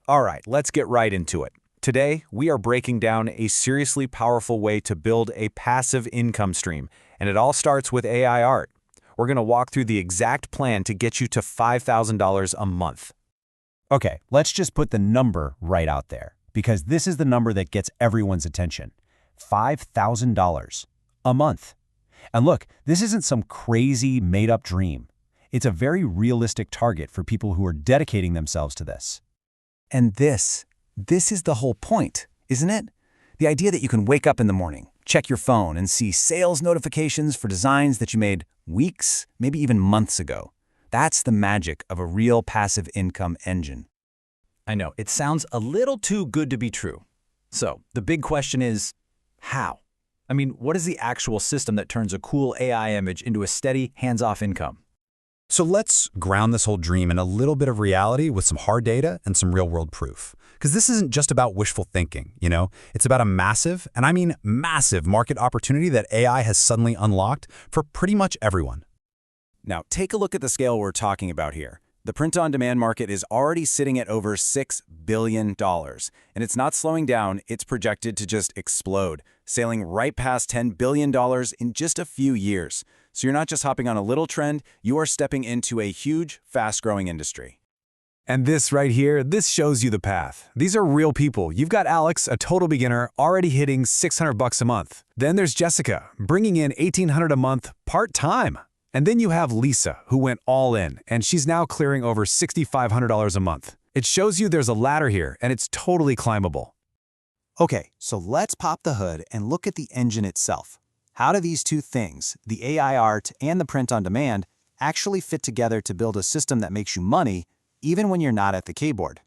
All right, let's get right into it. Today, we are breaking down a seriously powerful way to build a passive income stream, and it all starts with AI art. We're going to walk through the exact plan to get you to $5,000 a month. Okay, let's just put the number right out there, because this is the number that gets everyone's attention. $5,000 a month. And look, this isn't some crazy made-up dream. It's a very realistic target for people who are dedicating themselves to this. And this is the whole point, isn't it? The idea that you can wake up in the morning, check your phone, and see sales notifications for designs that you made weeks, maybe even months ago. That's the magic of a real passive income engine. I know, it sounds a little too good to be true. So, the big question is, how? I mean, what is the actual system that turns a cool AI image into a steady, hands-off income? So let's ground this whole dream in a little bit of reality with some hard data and some real-world proof. Because this isn't just about wishful thinking, you know? It's about a massive, and I mean massive, market opportunity that AI has suddenly unlocked for pretty much everyone. Now, take a look at the scale we're talking about here. The print-on-demand market is already sitting at over $6 billion, and it's not slowing down. It's projected to just explode, sailing right past $10 billion in just a few years. So you're not just hopping on a little trend, you are stepping into a huge, fast-growing industry. And this right here, this shows you the path. These are real people. You've got Alex, a total beginner, already hitting $600 a month. Then there's Jessica, bringing in $1,800 a month part-time. And then you have Lisa, who went all in, and she's now clearing over $6,500 a month. It shows you there's a ladder here, and it's totally climbable. Okay, so let's pop the hood and look at the engine itself. How do these two things, the AI art and the print-on-demand, actually fit together to build a system that makes you money, even when you're not at the keyboard?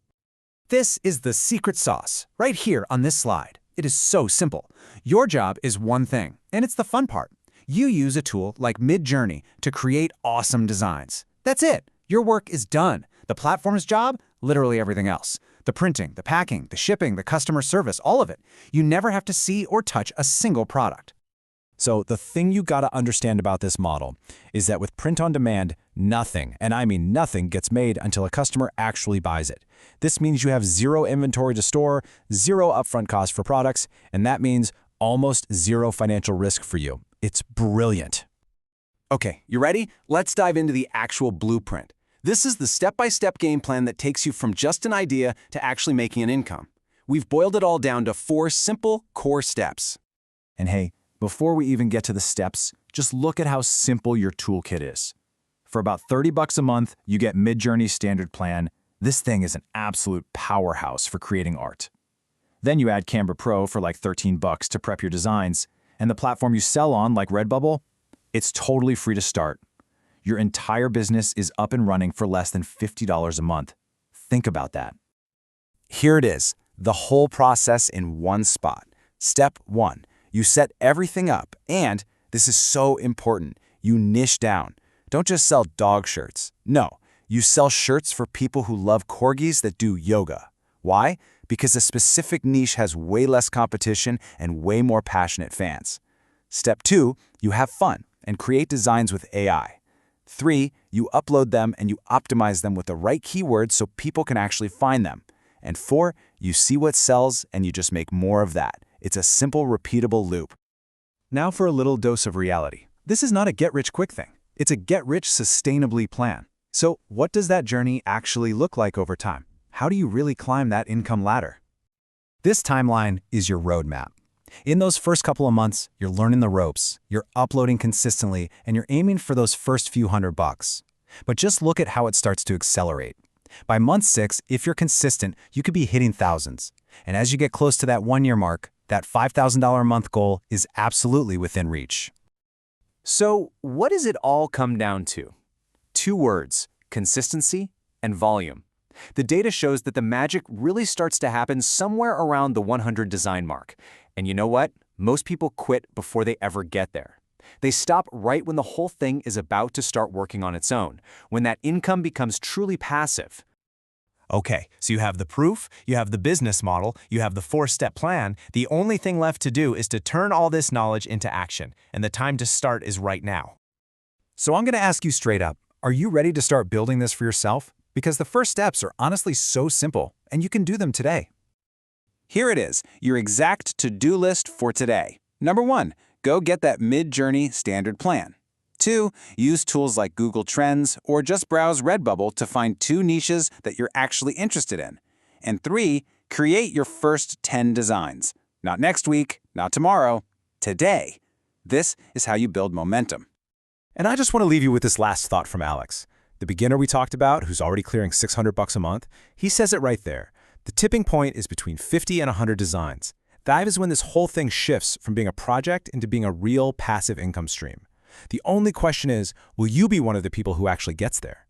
This is the secret sauce, right here on this slide. It is so simple. Your job is one thing, and it's the fun part. You use a tool like Midjourney to create awesome designs. That's it. Your work is done. The platform's job? Literally everything else. The printing, the packing, the shipping, the customer service, all of it. You never have to see or touch a single product. So the thing you gotta understand about this model is that with print on demand, nothing, and I mean nothing, gets made until a customer actually buys it. This means you have zero inventory to store, zero upfront cost for products, and that means almost zero financial risk for you. It's brilliant. Okay, you ready? Let's dive into the actual blueprint. This is the step-by-step game plan that takes you from just an idea to actually making an income. We've boiled it all down to 4 simple core steps. And hey, before we even get to the steps, just look at how simple your toolkit is. For about $30 a month, you get Midjourney's standard plan. This thing is an absolute powerhouse for creating art. Then you add Canva Pro for like $13 to prep your designs, and the platform you sell on, like Redbubble, it's totally free to start. Your entire business is up and running for less than $50 a month. Think about that. Here it is, the whole process in one spot. Step 1, you set everything up, and this is so important, you niche down. Don't just sell dog shirts. No, you sell shirts for people who love corgis that do yoga. Why? Because a specific niche has way less competition and way more passionate fans. Step 2, you have fun and create designs with AI. 3, you upload them and you optimize them with the right keywords so people can actually find them. And 4, you see what sells and you just make more of that. It's a simple, repeatable loop. Now for a little dose of reality. This is not a get-rich-quick thing. It's a get-rich-sustainably plan. So what does that journey actually look like over time? How do you really climb that income ladder? This timeline is your roadmap. In those first couple of months, you're learning the ropes, you're uploading consistently, and you're aiming for those first few $100. But just look at how it starts to accelerate. By month 6, if you're consistent, you could be hitting thousands. And as you get close to that 1-year mark, that $5,000 a month goal is absolutely within reach. So what does it all come down to? 2 words, consistency and volume. The data shows that the magic really starts to happen somewhere around the 100 design mark. And you know what? Most people quit before they ever get there. They stop right when the whole thing is about to start working on its own, when that income becomes truly passive. Okay, so you have the proof, you have the business model, you have the 4-step plan. The only thing left to do is to turn all this knowledge into action, and the time to start is right now. So I'm going to ask you straight up, are you ready to start building this for yourself? Because the first steps are honestly so simple, and you can do them today. Here it is, your exact to-do list for today. Number 1, go get that Midjourney standard plan. 2, use tools like Google Trends or just browse Redbubble to find 2 niches that you're actually interested in. And 3, create your first 10 designs. Not next week, not tomorrow, today. This is how you build momentum. And I just want to leave you with this last thought from Alex. The beginner we talked about, who's already clearing $600 a month, he says it right there. The tipping point is between 50 and 100 designs. That is when this whole thing shifts from being a project into being a real passive income stream. The only question is, will you be one of the people who actually gets there?